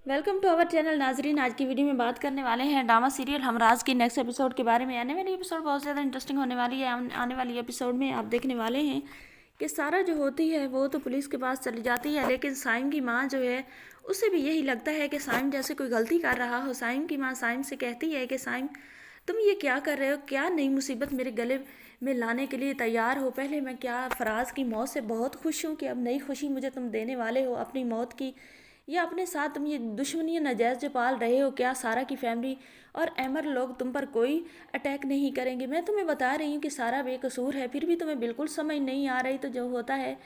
Welcome to our channel नाजरीन। आज की वीडियो में बात करने वाले हैं ड्रामा सीरियल हमराज के नेक्स्ट एपिसोड के बारे में। आने वाली एपिसोड बहुत ज़्यादा इंटरेस्टिंग होने वाली है। आने वाली एपिसोड में आप देखने वाले हैं कि सारा जो होती है वो तो पुलिस के पास चली जाती है, लेकिन साइम की माँ जो है उसे भी यही लगता है कि साइम जैसे कोई गलती कर रहा हो। साइम की माँ साइम से कहती है कि साइम तुम ये क्या कर रहे हो, क्या नई मुसीबत मेरे गले में लाने के लिए तैयार हो। पहले मैं क्या फराज की मौत से बहुत खुश हूँ कि अब नई खुशी मुझे तुम देने वाले हो अपनी मौत की, या अपने साथ तुम ये दुश्मनियाँ नाजायज़ जो पाल रहे हो। क्या सारा की फैमिली और अमर लोग तुम पर कोई अटैक नहीं करेंगे? मैं तुम्हें बता रही हूँ कि सारा बेकसूर है, फिर भी तुम्हें बिल्कुल समझ नहीं आ रही। तो जो होता है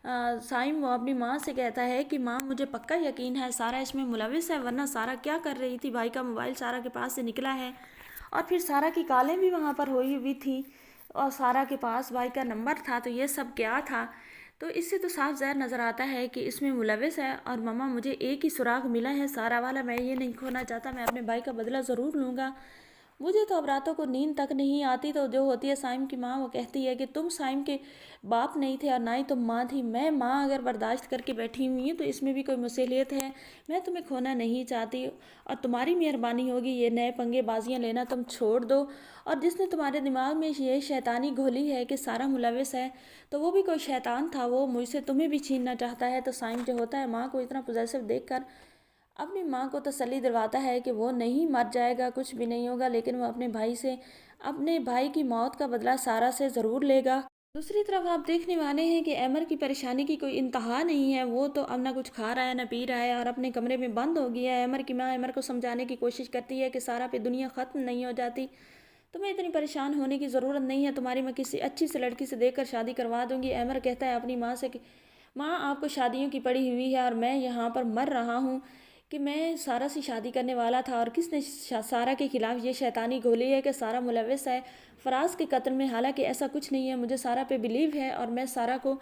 साइम वो अपनी माँ से कहता है कि माँ मुझे पक्का यकीन है सारा इसमें मुलविस है, वरना सारा क्या कर रही थी। भाई का मोबाइल सारा के पास से निकला है और फिर सारा की कॉलें भी वहाँ पर हुई हुई थी और सारा के पास भाई का नंबर था। तो ये सब क्या था? तो इससे तो साफ ज़ाहिर नज़र आता है कि इसमें मुलविस है। और मामा मुझे एक ही सुराग मिला है सारा वाला, मैं ये नहीं खोना चाहता, मैं अपने भाई का बदला ज़रूर लूँगा। मुझे तो अब रातों को नींद तक नहीं आती। तो जो होती है साइम की माँ वो कहती है कि तुम साइम के बाप नहीं थे और ना ही तुम माँ थी। मैं माँ अगर बर्दाश्त करके बैठी हुई हूँ तो इसमें भी कोई मुसीलियत है। मैं तुम्हें खोना नहीं चाहती और तुम्हारी मेहरबानी होगी ये नए पंगे बाजियाँ लेना तुम छोड़ दो। और जिसने तुम्हारे दिमाग में ये शैतानी घोली है कि सारा मुलविस है, तो वो भी कोई शैतान था, वो मुझसे तुम्हें भी छीनना चाहता है। तो साइम जो होता है माँ को इतना पोजेसिव देखकर अपनी माँ को तसल्ली दिलवाता है कि वो नहीं मर जाएगा, कुछ भी नहीं होगा, लेकिन वो अपने भाई से अपने भाई की मौत का बदला सारा से ज़रूर लेगा। दूसरी तरफ आप देखने वाले हैं कि अमर की परेशानी की कोई इंतहा नहीं है। वो तो अब ना कुछ खा रहा है ना पी रहा है और अपने कमरे में बंद हो गया है। अमर की माँ अमर को समझाने की कोशिश करती है कि सारा पे दुनिया ख़त्म नहीं हो जाती, तुम्हें इतनी परेशान होने की ज़रूरत नहीं है, तुम्हारी मैं किसी अच्छी सी लड़की से देखकर शादी करवा दूंगी। अमर कहता है अपनी माँ से कि माँ आपको शादियों की पड़ी हुई है और मैं यहाँ पर मर रहा हूँ कि मैं सारा से शादी करने वाला था और किसने सारा के खिलाफ ये शैतानी घोली है कि सारा मुलविस है फराज के कत्ल में। हालांकि ऐसा कुछ नहीं है, मुझे सारा पे बिलीव है और मैं सारा को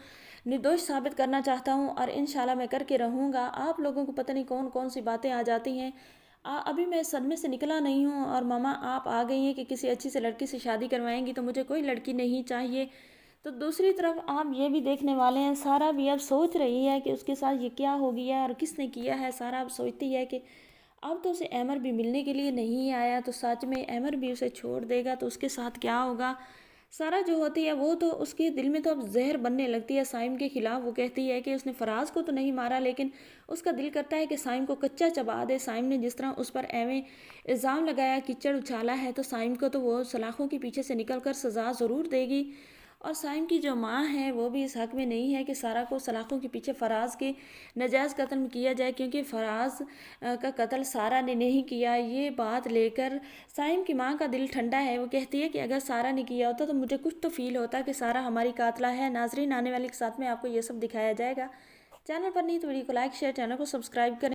निर्दोष साबित करना चाहता हूँ और इंशाल्लाह मैं करके रहूँगा। आप लोगों को पता नहीं कौन कौन सी बातें आ जाती हैं। अभी मैं सदमे से निकला नहीं हूँ और मामा आप आ गई हैं कि किसी अच्छी से लड़की से शादी करवाएंगी, तो मुझे कोई लड़की नहीं चाहिए। तो दूसरी तरफ आप ये भी देखने वाले हैं सारा भी अब सोच रही है कि उसके साथ ये क्या हो गया और किसने किया है। सारा अब सोचती है कि अब तो उसे अमर भी मिलने के लिए नहीं आया, तो सच में अमर भी उसे छोड़ देगा तो उसके साथ क्या होगा। सारा जो होती है वो तो उसके दिल में तो अब जहर बनने लगती है साइम के खिलाफ। वो कहती है कि उसने फराज को तो नहीं मारा, लेकिन उसका दिल करता है कि साइम को कच्चा चबा दे। साइम ने जिस तरह उस पर एवं इल्ज़ाम लगाया, कीचड़ उछाला है, तो साइम को तो वो सलाखों के पीछे से निकल कर सज़ा ज़रूर देगी। और साइम की जो माँ है वो भी इस हक़ में नहीं है कि सारा को सलाखों के पीछे फराज के नजायज़ कत्ल में किया जाए, क्योंकि फराज का कत्ल सारा ने नहीं किया। ये बात लेकर साइम की माँ का दिल ठंडा है। वो कहती है कि अगर सारा ने किया होता तो मुझे कुछ तो फील होता कि सारा हमारी कातला है। नाजरीन आने वाले के साथ में आपको ये सब दिखाया जाएगा। चैनल पर नहीं तो वीडियो को लाइक शेयर, चैनल को सब्सक्राइब करें।